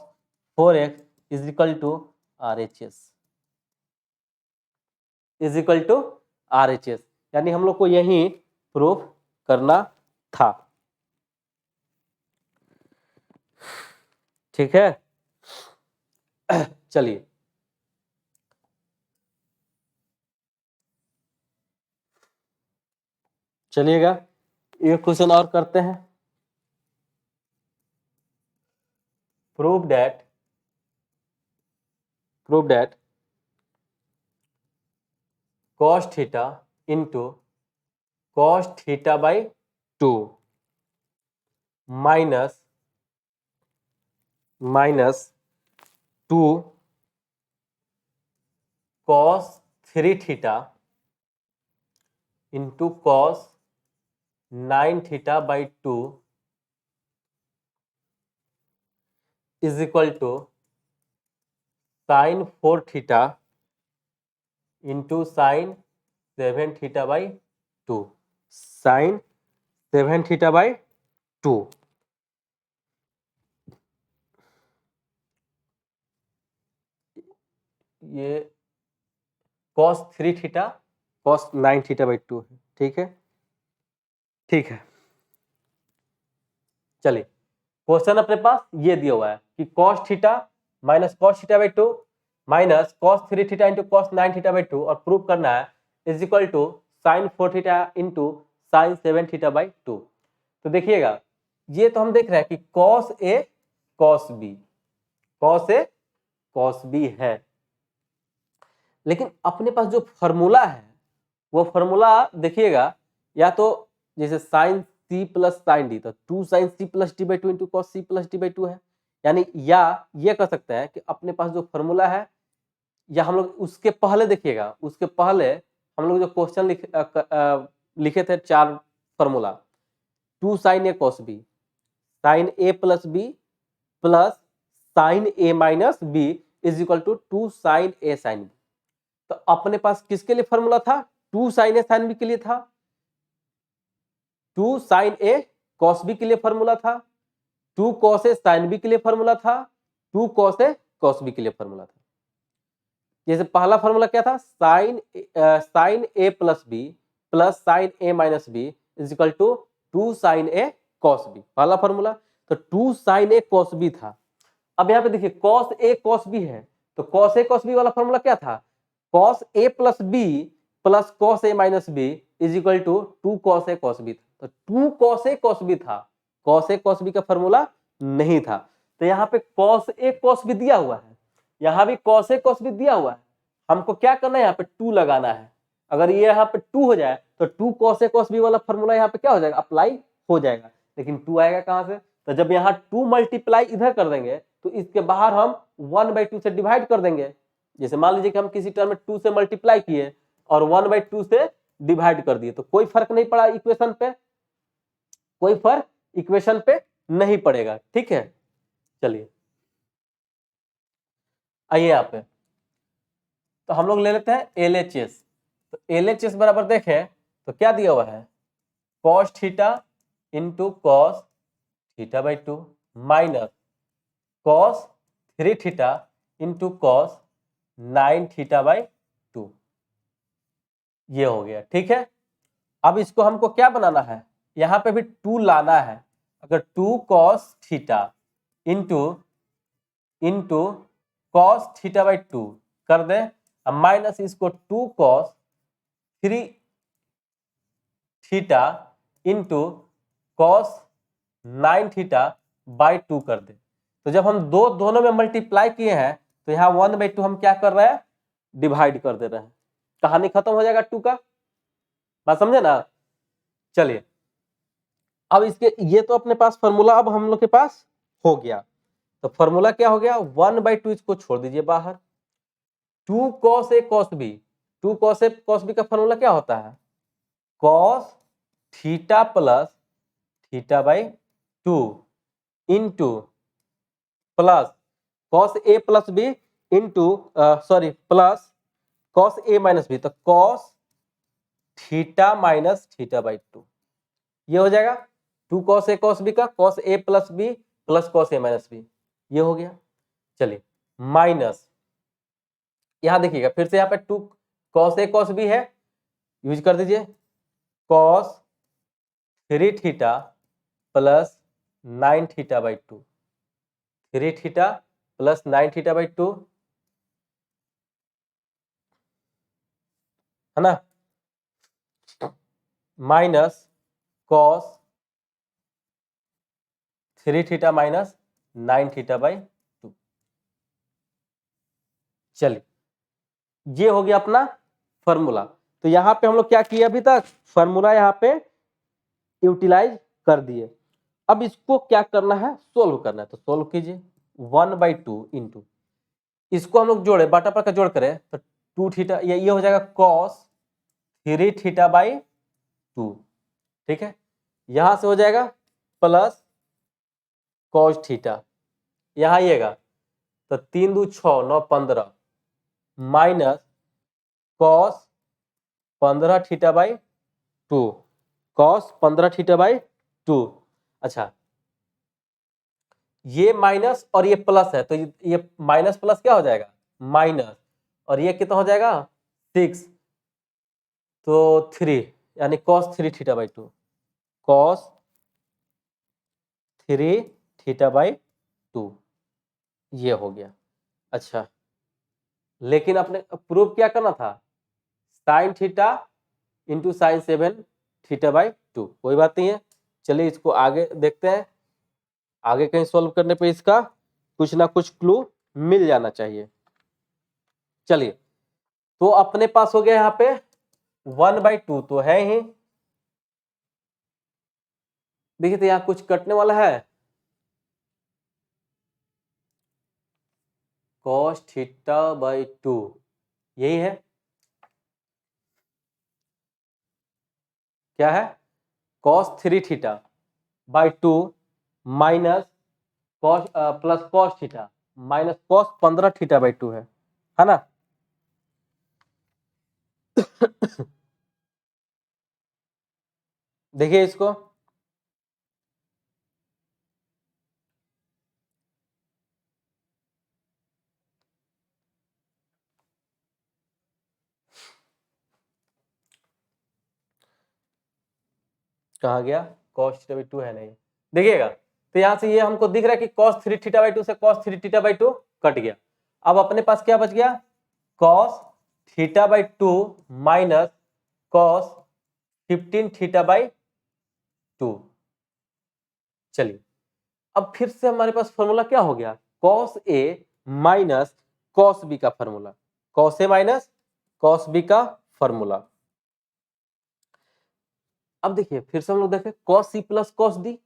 4x is equal to RHS, is equal to RHS, यानी हम लोग को यही प्रूफ करना था। ठीक है, चलिए चलिएगा एक क्वेश्चन और करते हैं। Prove that cos theta into cos थीटा/2 minus 2 cos 3 theta into cos 9 theta by 2 is equal to sine 4 theta into sine 7 theta by 2, sine 7 theta by 2। ये cos 3 theta cos 9 theta by 2 है। ठीक है, ठीक है। चलिए, क्वेश्चन अपने पास ये दिया हुआ है कि cos theta minus cos theta by 2 minus cos 3 theta into cos 9 theta by 2 और प्रूव करना है is equal to sine 4 theta into sine 7 theta by 2। तो देखिएगा, ये तो हम देख रहे हैं कि cos A cos B, cos A cos B है, लेकिन अपने पास जो फॉर्मूला है वो फॉर्मूला देखिएगा, या तो जैसे sine C plus sine D, तो 2 sine C plus D by 2 into cos C plus D by 2 है, यानी या ये कह सकते हैं कि अपने पास जो फॉर्मूला है, या हम लोग उसके पहले देखिएगा, उसके पहले हम लोग जो क्वेश्चन लिखे थे 4 formula, 2 sine A cos B, sine A plus B plus sine A minus B is equal to 2 sine A sine B. तो अपने पास किसके लिए फॉर्मूला था? 2 साइन ए साइन बी के लिए था, 2 साइन ए कॉस बी के लिए फॉर्मूला था, 2 कॉस ए साइन बी के लिए फॉर्मूला था, 2 कॉस ए कॉस बी के लिए फॉर्मूला था। जैसे पहला फॉर्मूला क्या था? Sine A plus B plus sine A minus B is equal to 2 sine A cos B, पहला फॉर्मूला। तो 2 साइन ए कॉस बी था। अब यहाँ पे देखिए कॉस ए कॉस बी है, तो कॉस ए कॉस बी वाला फॉर्मूला क्या था? Cos A plus B plus cos A minus B is equal to 2 cos A cos B था। तो 2 कॉस ए कॉस बी था, कॉस ए कॉस बी का formula नहीं था। तो यहाँ पे कॉस ए कॉस बी दिया हुआ है, यहाँ भी कॉस ए कॉस बी दिया हुआ है, हमको क्या करना है? यहाँ पे 2 लगाना है। अगर ये यहाँ पे 2 हो जाए तो 2 कॉस ए कॉस बी वाला फॉर्मूला यहाँ पे क्या हो जाएगा? अप्लाई हो जाएगा। लेकिन 2 आएगा कहाँ से? तो जब यहाँ 2 मल्टीप्लाई इधर कर देंगे तो इसके बाहर हम 1/2 से डिवाइड कर देंगे। जैसे मान लीजिए कि हम किसी टर्म में 2 से मल्टीप्लाई किए और 1/2 से डिवाइड कर दिए, तो कोई फर्क नहीं पड़ा इक्वेशन पे, कोई फर्क इक्वेशन पे नहीं पड़ेगा। ठीक है, चलिए आइए यहाँ पे, तो हम लोग ले लेते हैं LHS। तो LHS बराबर देखें तो क्या दिया हुआ है? Cos theta into cos theta by 2 minus cos 3 theta into cos 9 theta by 2, ये हो गया। ठीक है, अब इसको हमको क्या बनाना है? यहाँ पे भी 2 लाना है। अगर 2 cos theta into cos theta by 2 कर दे, अब माइनस इसको 2 cos 3 theta into cos 9 theta by 2 कर दे। तो जब हम दोनों में मल्टीप्लाई किए हैं तो यहाँ 1/2 हम क्या कर रहे हैं? डिवाइड कर दे रहे हैं। कहानी खत्म हो जाएगा 2 का, बात समझे ना? चलिए, अब इसके ये तो अपने पास फॉर्मूला अब हम लोग के पास हो गया। तो फॉर्मूला क्या हो गया? 1/2 इसको छोड़ दीजिए बाहर। 2 cos a cos b, 2 cos a cos b का फॉर्मूला क्या होता है? cos theta plus theta by 2 into plus cos a plus B into sorry plus cos a minus B, तो cos theta minus theta by 2, ये हो जाएगा 2 cos a cos b का cos a plus B plus cos a minus B, ये हो गया। चलिए minus यहां देखिएगा फिर से, यहाँ पे 2 cos a cos b है, यूज कर दीजिए, cos 3 theta plus 9 theta by 2, 3 theta plus 9 theta by 2 है ना, minus cos 3 theta minus 9 theta by 2। चलिए, ये हो गया अपना फॉर्मूला। तो यहाँ पे हम लोग क्या किए अभी तक? फॉर्मूला यहाँ पे यूटिलाइज कर दिए। अब इसको क्या करना है? सोल्व करना है। तो सोल्व कीजिए, 1/2 इंटू इसको हम लोग जोड़े, बाटा पर का जोड़ करें तो 2 थीटा, ये हो जाएगा cos 3 थीटा बाई 2। ठीक है, यहां से हो जाएगा प्लस कॉस थीटा, यहां आइएगा तो 3 दूनी 6 9 15 minus cos 15 theta by 2, cos 15 theta by 2। अच्छा, ये माइनस और ये प्लस है तो ये माइनस प्लस क्या हो जाएगा माइनस, और ये कितना हो जाएगा 6, तो 3 यानी cos 3 theta by 2, cos 3 theta by 2, ये हो गया। अच्छा, लेकिन अपने प्रूफ क्या करना था, sine theta into sine 7 theta by 2, कोई बात नहीं है। चलिए इसको आगे देखते हैं, आगे कहीं सॉल्व करने पे इसका कुछ ना कुछ क्लू मिल जाना चाहिए। चलिए, तो अपने पास हो गया यहाँ पे 1/2 तो है ही, देखिए तो यहाँ कुछ कटने वाला है, cos थीटा बाई 2 यही है, क्या है cos 3 theta by 2 minus cos plus cos theta minus cos 15 theta by 2 है ना। देखिए इसको, कहा गया cos थीटा बाई 2 है नहीं, देखिएगा तो यहां से ये हमको दिख रहा है कि cos 3 थीटा बाई 2 से cos 3 थीटा बाई 2 कट गया। अब अपने पास क्या बच गया cos theta by 2 minus cos 15 theta by 2। चलिए, अब फिर से हमारे पास फॉर्मूला क्या हो गया cos A minus cos B का formula, cos A minus cos B का फॉर्मूला। अब देखिए फिर से हम लोग देखें cos C plus cos D,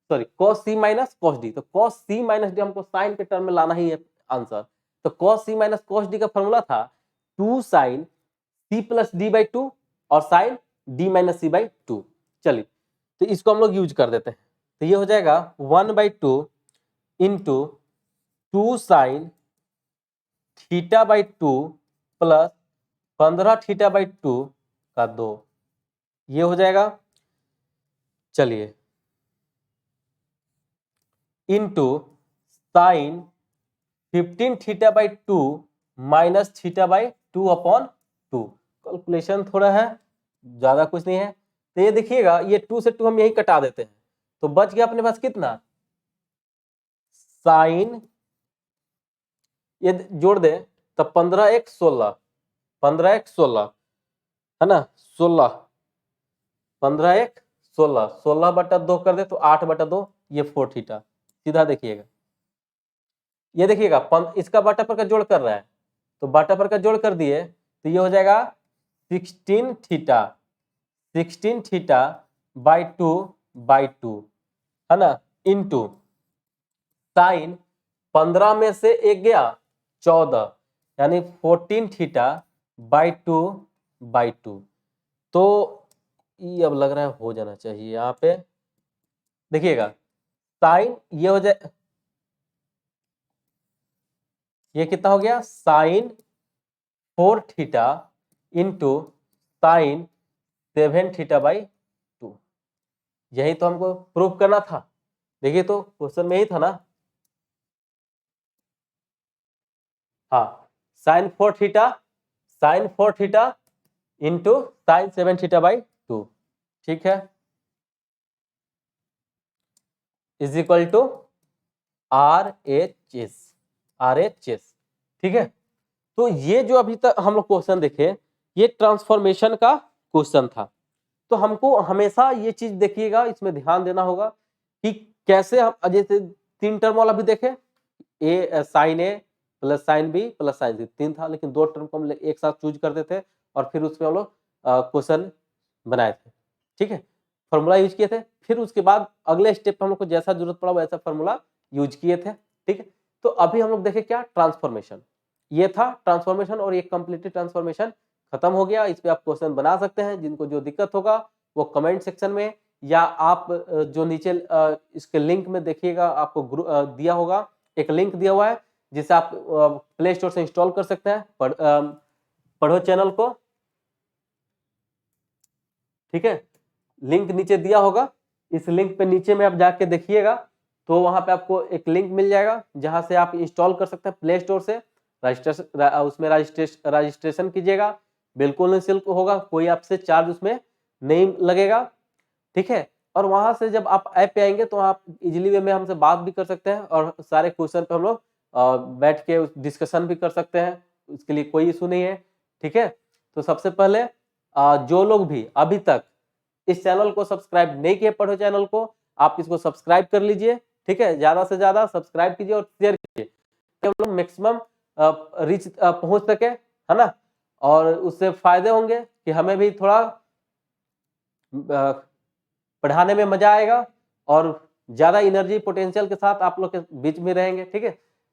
sorry cos C minus cos D, तो cos C माइनस D हमको साइन के टर्म में लाना ही है आंसर, तो cos C minus cos D का फॉर्मूला था 2 साइन C प्लस D बाई 2 और sine D minus C by 2। चलिए, तो इसको हम लोग यूज कर देते हैं, तो ये हो जाएगा 1/2 into 2 sine theta by 2 plus 15 theta by 2 का 2, ये हो जाएगा। चलिए, into sine 15 theta by 2 minus theta by 2 upon 2, calculation थोड़ा है, ज्यादा कुछ नहीं है। तो ये देखिएगा ये 2 से 2 हम यही कटा देते हैं, तो बच गया अपने पास कितना साइन, ये जोड़ दे तो 15 1 16, 15 1 16 है ना, 16 15 1 16, 16/2 कर दे तो 8/2, ये 4 थीटा, सीधा देखिएगा, ये देखिएगा इसका बाटा पर का जोड़ कर रहा है, तो बाटा पर का जोड़ कर दिए तो ये हो जाएगा 16 थीटा, 16 थीटा बाई 2 है ना, इंटू साइन 15 में से एक गया 14 यानी 14 थीटा बाई 2, तो ये अब लग रहा है हो जाना चाहिए यहाँ पे, देखिएगा साइन ये हो जाए, ये कितना हो गया sine 4 theta into sine 7 theta by 2, यही तो हमको प्रूफ करना था। देखिए तो क्वेश्चन में ही था ना, हाँ sine 4 theta into sine 7 theta by 2, ठीक है, इज इक्वल टू RHS, ठीक है। तो ये जो अभी तक हम लोग क्वेश्चन देखे ये ट्रांसफॉर्मेशन का क्वेश्चन था, तो हमको हमेशा ये चीज देखिएगा, इसमें ध्यान देना होगा कि कैसे हम जैसे 3 टर्म वाला भी देखे, A sine A plus sine B plus sine C 3 था, लेकिन 2 टर्म को हम एक साथ चूज करते थे और फिर उसमें हम लोग क्वेश्चन बनाए थे, ठीक है, फॉर्मूला यूज किए थे, फिर उसके बाद अगले स्टेप पे हम लोग को जैसा जरूरत पड़ा वैसा फॉर्मूला यूज किए थे, ठीक है। तो अभी हम लोग देखे क्या ट्रांसफॉर्मेशन, ये था ट्रांसफॉर्मेशन और ये कंप्लीटली ट्रांसफॉर्मेशन खत्म हो गया। इस पे आप क्वेश्चन बना सकते हैं, जिनको जो दिक्कत होगा वो कमेंट सेक्शन में या आप जो नीचे इसके लिंक में देखिएगा, आपको दिया होगा, एक लिंक दिया हुआ है जिसे आप प्ले स्टोर से इंस्टॉल कर सकते हैं पढ़ो चैनल को। ठीक है, लिंक नीचे दिया होगा, इस लिंक पे नीचे में आप जाके देखिएगा तो वहां पे आपको एक लिंक मिल जाएगा जहां से आप इंस्टॉल कर सकते हैं प्ले स्टोर से। रजिस्ट्रेशन उसमें रजिस्ट्रेशन कीजिएगा, बिल्कुल निःशुल्क होगा, कोई आपसे चार्ज उसमें नहीं लगेगा। ठीक है, और वहां से जब आप ऐप पे आएंगे तो आप इजीली वे में हमसे बात भी कर सकते हैं और सारे क्वेश्चन पे हम लोग बैठ के डिस्कशन भी कर सकते हैं, उसके लिए कोई इशू नहीं है। ठीक है, तो सबसे पहले जो लोग भी अभी तक इस चैनल को सब्सक्राइब नहीं किए पढ़ो चैनल को, आप इसको सब्सक्राइब कर लीजिए। ठीक है, ज्यादा से ज्यादा सब्सक्राइब कीजिए और शेयर कीजिए, हम लोग मैक्सिमम रीच पहुंच सके, है ना। और उससे फायदे होंगे कि हमें भी थोड़ा पढ़ाने में मजा आएगा और ज्यादा एनर्जी पोटेंशियल के साथ आप लोग के बीच में रहेंगे। ठीक है,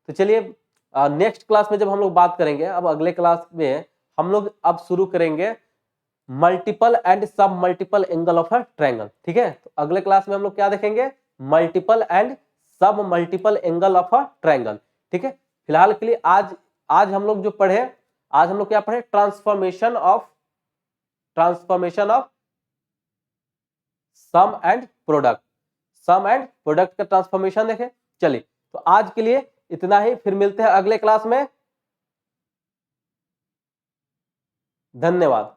तो चलिए नेक्स्ट क्लास में जब हम लोग बात करेंगे, अब अगले क्लास में हम लोग अब शुरू करेंगे मल्टीपल एंड सब multiple angle of a triangle. ठीक है, तो अगले क्लास में हम लोग क्या देखेंगे, मल्टीपल एंड सब multiple angle of a triangle. ठीक है, फिलहाल के लिए आज हम लोग जो पढ़े, आज हम लोग क्या पढ़े, transformation of sum and product, sum and product का ट्रांसफॉर्मेशन देखे। चलिए, तो आज के लिए इतना ही, फिर मिलते हैं अगले क्लास में। धन्यवाद।